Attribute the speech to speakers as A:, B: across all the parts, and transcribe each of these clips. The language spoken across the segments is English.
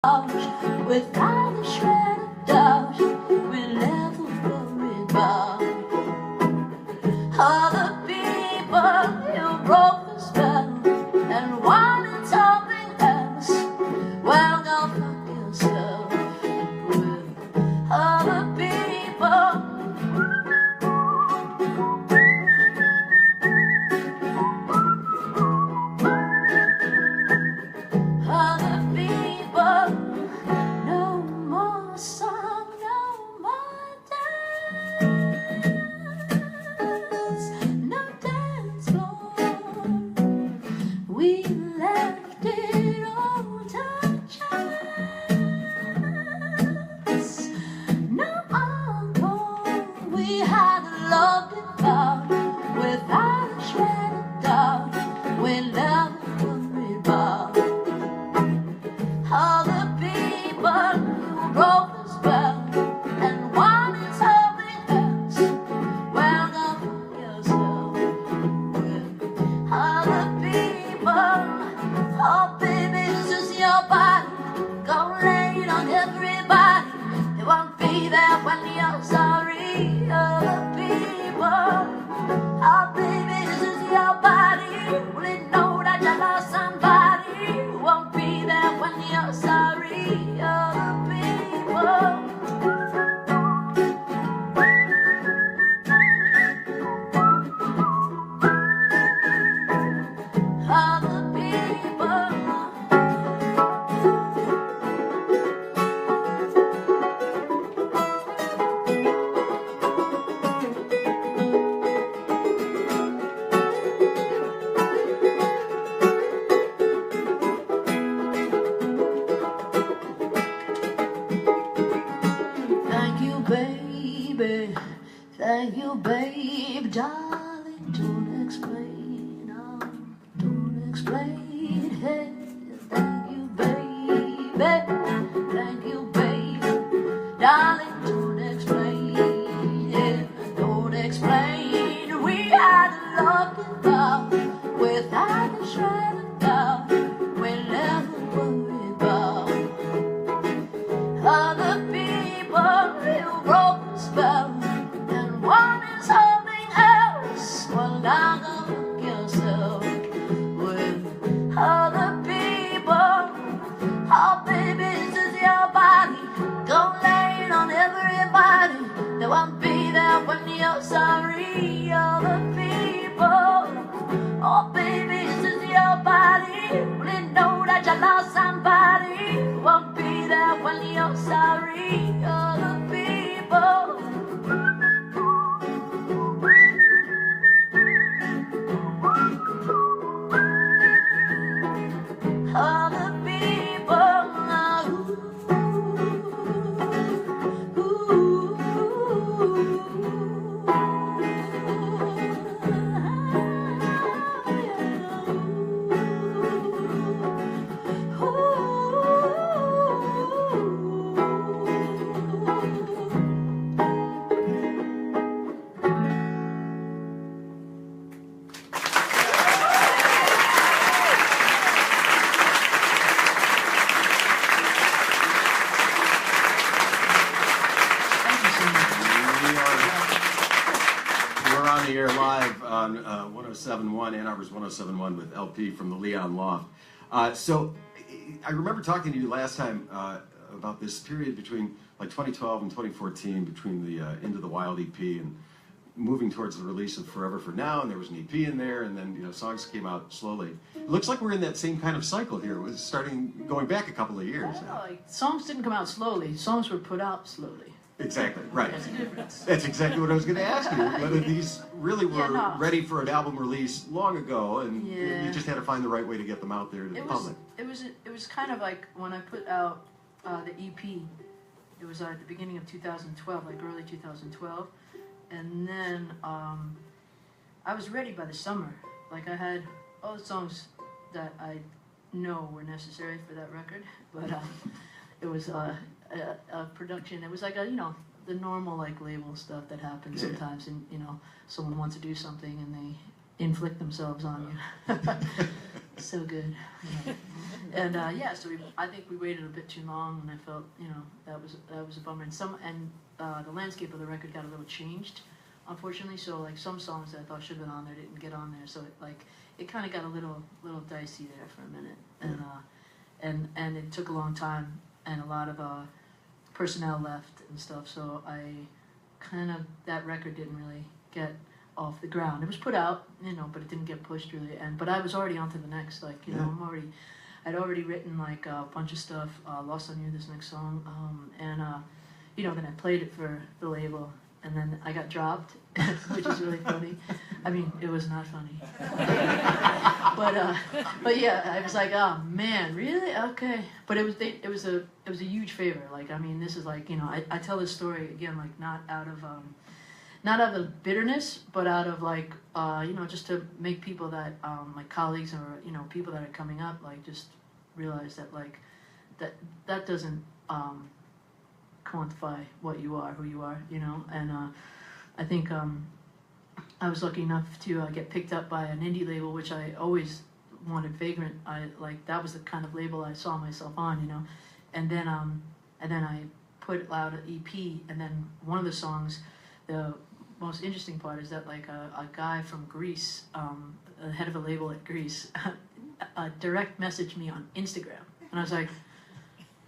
A: Without a shred of doubt, we'll never worry about other people who broke the spell and wanted something else. Well, go fuck yourself with other people. Other people. No more song, no more dance, no dance floor. We left it all to chance. No encore. We had loved it out without a shred of doubt. We never worried about other people who broke the spell and wanted something else. Well, go fuck yourself with other people. Oh, baby, it's just your body. Go lay it on everybody. They won't be there when you're sorry. Other people. Oh, baby, it's just your body. Will it know that you lost somebody? Won't be there when you're sorry. Other people. Other people. Thank you, baby. Thank you, babe. Darling, don't explain. Oh, don't explain. Hey, thank you, baby. Thank you, baby. Darling, don't explain. Yeah, don't explain. We had a love about without a shred of doubt. We never worried about other people who broke the spell and wanted something else. Well, now go fuck yourself with other people. Oh, baby, this is your body. Go lay it on everybody. They won't be there when you're sorry. Other people. Oh, baby, this is your body. Will it know that you lost somebody? Won't be there when you're sorry. Other people. Other people.
B: We're on the air live on 107.1, Ann Arbor's 107.1 with LP from the Leon Loft. So I remember talking to you last time about this period between like 2012 and 2014, between the Into the Wild EP and moving towards the release of Forever for Now, and there was an EP in there, and then songs came out slowly. It looks like we're in that same kind of cycle here. It was starting going back a couple of years.
C: Songs didn't come out slowly. Songs were put out slowly.
B: Exactly, right.
C: There's a difference.
B: That's exactly what I was going to ask you. Whether these really were
C: no.
B: ready for an album release long ago, and
C: Yeah.
B: you just had to find the right way to get them out there to the public.
C: It was kind of like when I put out the EP. It was at the beginning of 2012, like early 2012, and then I was ready by the summer. Like I had all the songs that I know were necessary for that record, but it was a production. It was like the normal like label stuff that happens sometimes, and someone wants to do something and they inflict themselves on you. So good. Yeah. And yeah, so I think we waited a bit too long, and I felt, that was a bummer. And the landscape of the record got a little changed, unfortunately. So like some songs that I thought should have been on there didn't get on there. So it kind of got a little dicey there for a minute, and it took a long time, and a lot of personnel left and stuff. So that record didn't really get off the ground. It was put out, but it didn't get pushed really. But I was already on to the next, I'd already written like a bunch of stuff, Lost on You, this next song, and then I played it for the label, and then I got dropped, which is really funny. I mean, it was not funny. but yeah, I was like, oh man, really? Okay. But it was a huge favor. Like, I mean, this is like, I tell this story again, like not out of bitterness, but out of like, just to make people that, my colleagues or, people that are coming up, like just realize that like, that doesn't quantify what you are, who you are, and I think I was lucky enough to get picked up by an indie label, which I always wanted. Vagrant, that was the kind of label I saw myself on, and then I put out an EP, and then one of the songs, the most interesting part is that like a guy from Greece, the head of a label at Greece, direct messaged me on Instagram, and I was like,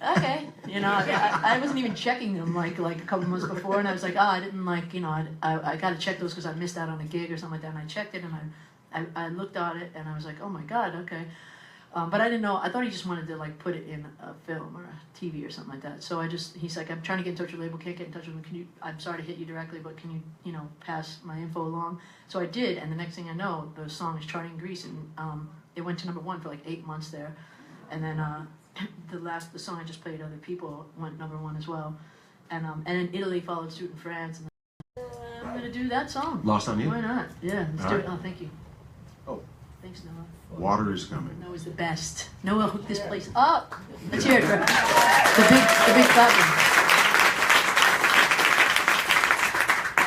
C: okay, I wasn't even checking them like a couple months before, and I was like, I didn't I got to check those because I missed out on a gig or something like that, and I checked it, and I looked at it, and I was like, oh my god, okay. But I didn't know. I thought he just wanted to like put it in a film or a TV or something like that. So he's like, I'm trying to get in touch with the label, can't get in touch with him. I'm sorry to hit you directly, but can you, pass my info along? So I did, and the next thing I know, the song is charting in Greece, and it went to #1 for like 8 months there, and then the song I just played, Other People, went #1 as well, and then Italy followed suit in France, and then I'm gonna do that song.
B: Lost on You?
C: Why not? Yeah, let's do it. Oh, thank you.
B: Oh.
C: Thanks, Noah.
B: Water is coming.
C: Noah's the best. Noah hooked this place up. Let's hear it for the big clapping.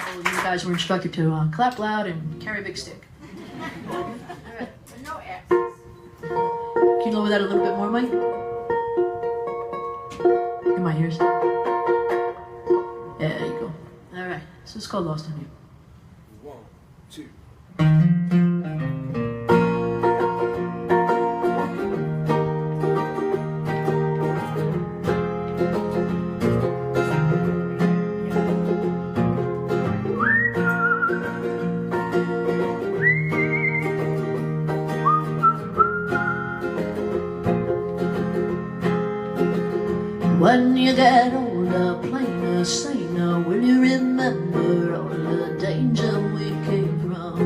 C: All of you guys were instructed to clap loud and carry a big stick.
A: No accents.
C: Can you lower that a little bit more, Mike? In my ears. Yeah, there you go. All right. So it's called Lost on You.
D: 1, 2.
C: When you get older, plainer, saner, will you remember all the danger we came from?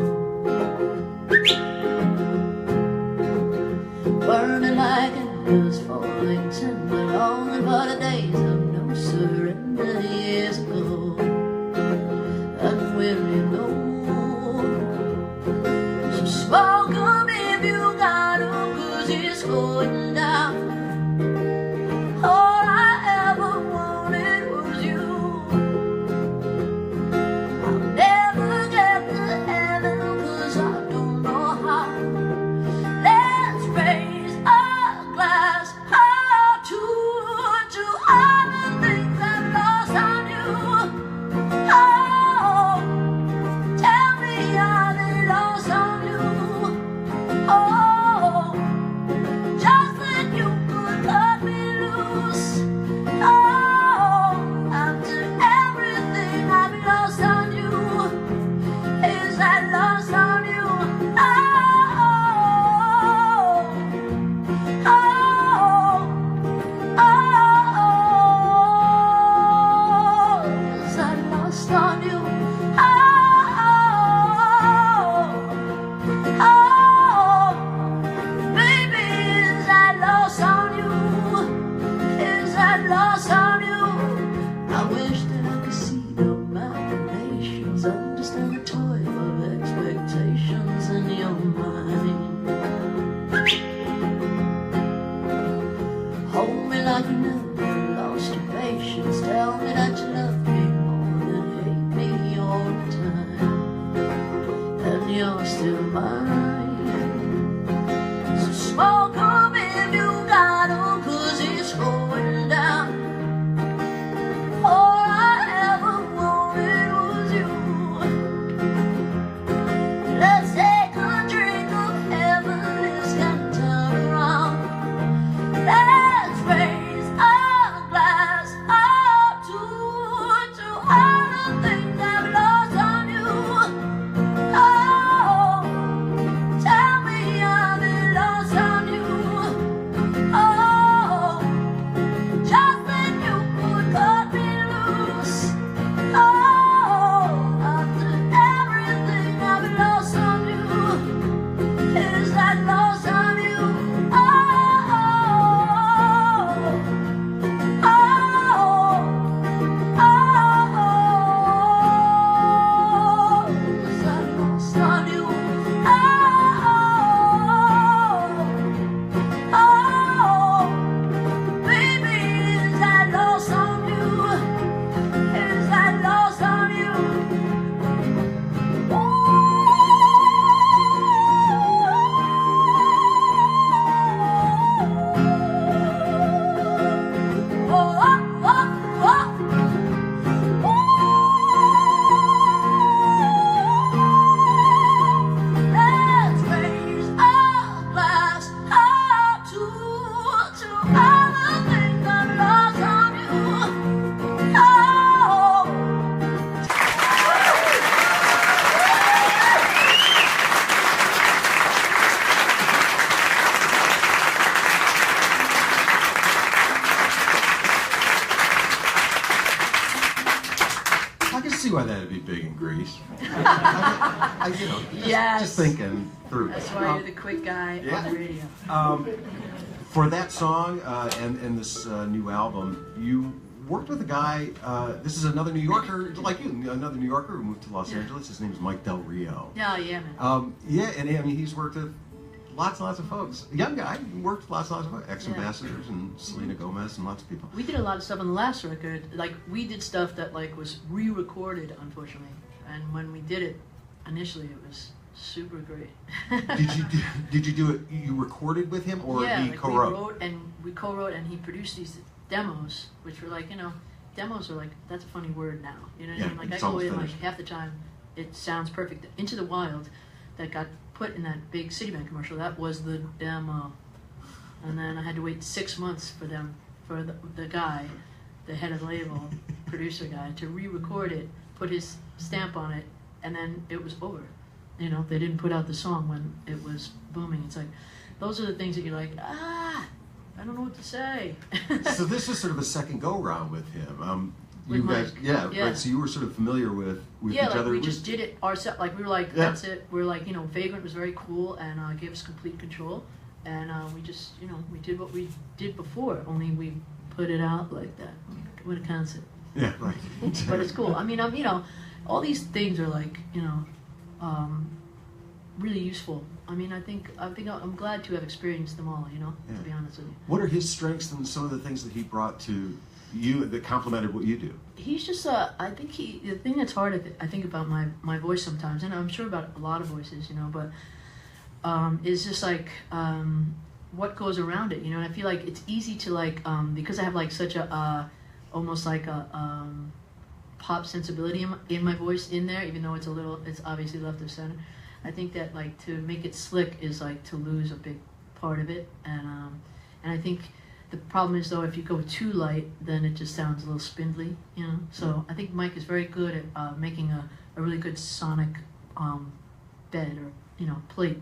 C: Burning like embers, falling tender, longing for the days of no surrender years ago. And will you know? So smoke 'em if you got 'em, 'cause it's going down. All I ever wanted was you. I'll never get to heaven 'cause I don't know how. Let's raise a glass to all the things I've lost on you. Oh, tell me are they lost on you? Oh, just that you could cut me loose. Oh, after everything I've lost on you, is that lost on you? Oh, oh, oh, is that lost on you? Oh, baby, is that lost on you? Is that lost on you? I wish that I could see your machinations, understand the toil of expectations in your mind. Hold me like you never lost your patience. Tell me that you love me more than hate me all the time, and you're still mine. So
B: see why that'd be big in Greece. You know,
C: Yes.
B: just thinking through.
C: That's why you're the quick guy
B: yeah.
C: on the radio.
B: For that song and this new album, you worked with a guy. This is another New Yorker, like you, another New Yorker who moved to Los Angeles. His name is Mike Del Rio.
C: Yeah, yeah, man.
B: Yeah, and I mean, he's worked with lots and lots of folks. A young guy, he worked with lots and lots of folks. Ex-Ambassadors and Selena Gomez and lots of people.
C: We did a lot of stuff on the last record. Like, we did stuff that like was re-recorded, unfortunately. And when we did it, initially, it was super great.
B: Did you do it? You recorded with him, or
C: yeah,
B: he
C: like
B: co-wrote?
C: we co-wrote, and he produced these demos, which were like, you know, demos are like, that's a funny word now. You know what I mean? Like, I
B: it's
C: go
B: almost
C: in, like,
B: finished.
C: half the time, it sounds perfect. Into the Wild, that got put in that big Citibank commercial, that was the demo. And then I had to wait 6 months for them, for the guy, the head of the label, producer guy, to re-record it, put his stamp on it, and then it was over. You know, they didn't put out the song when it was booming. It's like, those are the things that you're like, I don't know what to say.
B: So this was sort of a second go-round with him.
C: With
B: You guys,
C: Mike.
B: yeah,
C: Yeah.
B: right. So you were sort of familiar with
C: Yeah,
B: each
C: like
B: other.
C: we just did it ourselves. Like we were like,
B: Yeah.
C: that's it. We're like, you know, Vagrant was very cool and gave us complete control. And we just, you know, we did what we did before, only we put it out like that. What a concept.
B: Yeah, right.
C: But it's cool. I mean, you know, all these things are like, you know, really useful. I mean, I think I'm glad to have experienced them all, you know,
B: Yeah.
C: to be honest with you.
B: What are his strengths and some of the things that he brought to you that complemented what you do?
C: He's just, I think the thing that's hard, I think about my voice sometimes, and I'm sure about a lot of voices, you know, but is just like what goes around it, you know, and I feel like it's easy to like, because I have like such a, almost like a pop sensibility in my voice in there, even though it's obviously left of center. I think that like to make it slick is like to lose a big part of it, and I think the problem is though if you go too light, then it just sounds a little spindly, you know. So I think Mike is very good at making a really good sonic bed or you know plate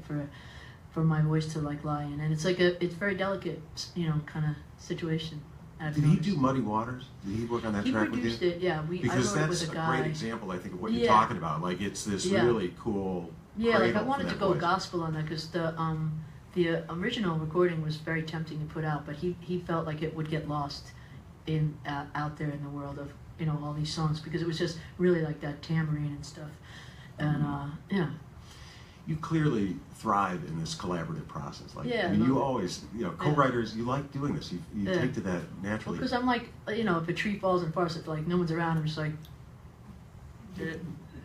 C: for my voice to like lie in, and it's like it's very delicate, you know, kind of situation. I've
B: Did he
C: noticed.
B: do Muddy Waters? Did he work on that
C: He
B: track with you?
C: produced it, yeah. I
B: Because
C: wrote it
B: that's
C: with
B: a
C: a guy.
B: great example, I think, of what you're
C: Yeah.
B: talking about. Like it's this
C: Yeah.
B: really cool.
C: Yeah, like I
B: cradle for
C: wanted to
B: that
C: go
B: voice.
C: gospel on that because the original recording was very tempting to put out, but he felt like it would get lost in out there in the world of you know all these songs because it was just really like that tambourine and stuff, and yeah.
B: You clearly thrive in this collaborative process. Like,
C: Yeah,
B: I mean,
C: no.
B: you always, you know, co-writers, you like doing this. You
C: Yeah.
B: take to that
C: Well,
B: naturally.
C: because I'm like, you know, if a tree falls and falls, if like no one's around, I'm just like, I
B: Did it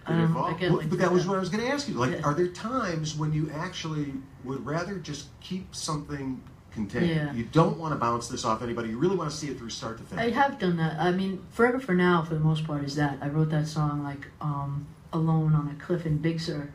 C: don't know,
B: fall?
C: I get
B: Well,
C: like.
B: but that was what I was going to ask you. Like,
C: Yeah.
B: are there times when you actually would rather just keep something contained?
C: Yeah.
B: You don't want to bounce this off anybody. You really want to see it through start to
C: I
B: finish.
C: have done that. I mean, Forever for Now, for the most part, is that. I wrote that song like alone on a cliff in Big Sur,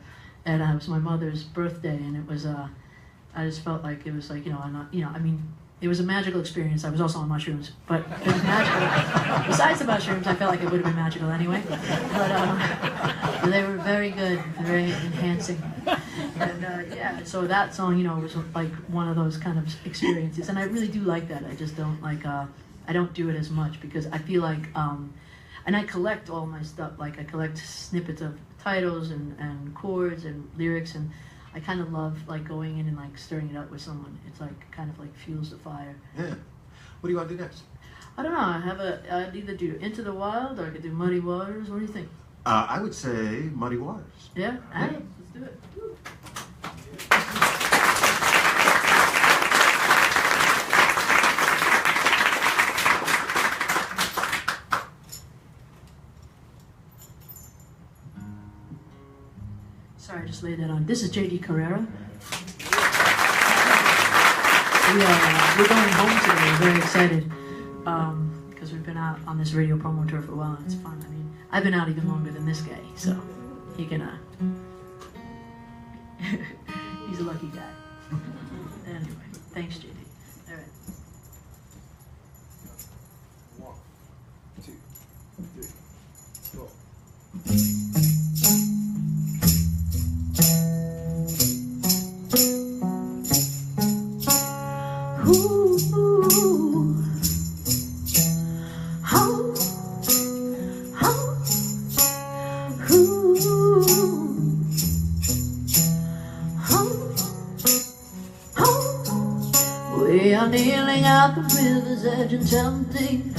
C: and it was my mother's birthday, and it was I just felt like it was like you know I'm not you know I mean it was a magical experience. I was also on mushrooms, but it was magical. Besides the mushrooms, I felt like it would have been magical anyway. But they were very good, very enhancing, and yeah. So that song, you know, was like one of those kind of experiences, and I really do like that. I just don't like I don't do it as much because I feel like and I collect all my stuff. Like I collect snippets of titles and chords and lyrics, and I kind of love like going in and like stirring it up with someone. It's like kind of like fuels the fire.
B: Yeah. What do you want to do next?
C: I don't know. I'd either do Into the Wild or I could do Muddy Waters. What do you think?
B: I would say Muddy Waters.
C: Yeah. All right. Let's do it. Woo. Sorry, I just laid that on. This is J.D. Carrera. We're going home today. We're very excited because we've been out on this radio promo tour for a while, and it's fun. I mean, I've been out even longer than this guy, so he can. He's a lucky guy. Anyway, thanks, J.D. All right.
D: 1, 2, 3, 4.
A: at the river's edge and tempting.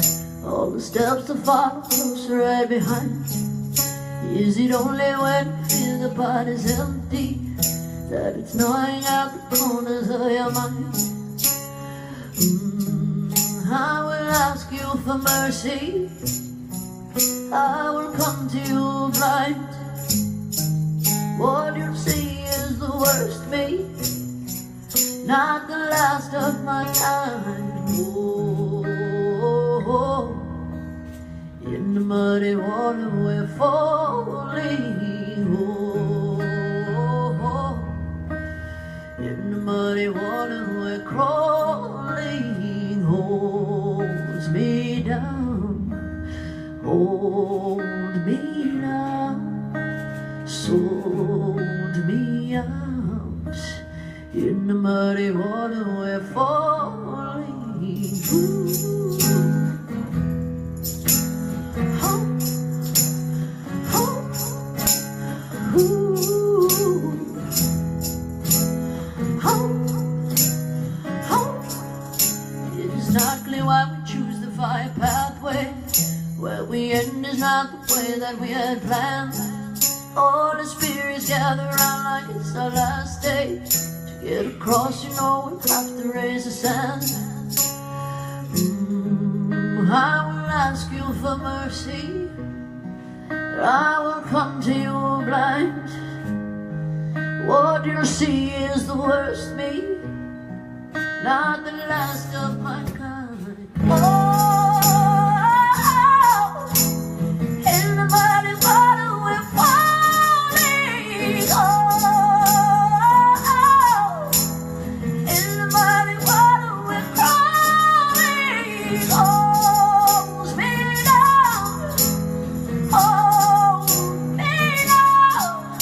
A: All the steps to follow closer right behind. Is it only when you feel the body's empty that it's gnawing at the corners of your mind? I will ask you for mercy. I will come to you blind. What you see is the worst me, not the last of my kind. Oh, in the muddy water we're falling. Oh, in the muddy water we're crawling. Holds me down, hold me now, sold me out. In the muddy water we're falling. Ooh. Oh, oh, ooh. Oh, oh. It is not clear why we choose the fire pathway. Where we end is not the way that we had planned. All the spirits gather around like it's our last day. To get across, you know, we have to raise the sand. I will ask you for mercy. I will come to you blind. What you see is the worst me, not the last of my kind. Oh, in the muddy water we're falling. Oh, in the muddy water we're crawling. Holds me down, hold me down,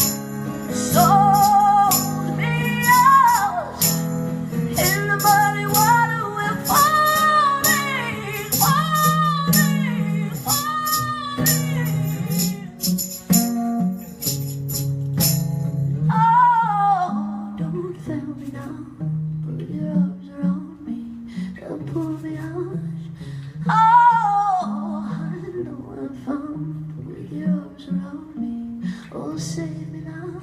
A: sold me out. In the muddy water we're falling, falling, falling. Oh, don't fail me now. Put your arms around me and pull me out. Oh, I know I'm found. Put your arms around me. Oh, save me now.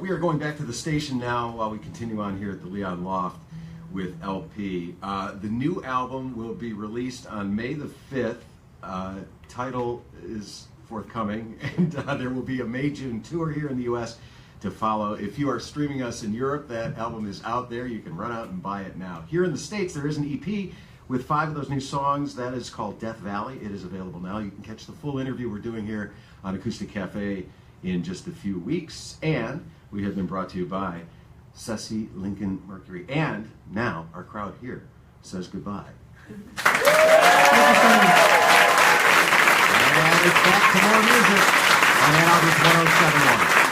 B: We are going back to the station now while we continue on here at the Leon Loft with LP. The new album will be released on May the 5th. Title is forthcoming, and there will be a May-June tour here in the U.S. to follow. If you are streaming us in Europe, that album is out there. You can run out and buy it now. Here in the States, there is an EP with 5 of those new songs. That is called Death Valley. It is available now. You can catch the full interview we're doing here on Acoustic Cafe in just a few weeks. And we have been brought to you by Ceci Lincoln Mercury. And now our crowd here says goodbye. And it's back to more music on Ann Arbor's 1071.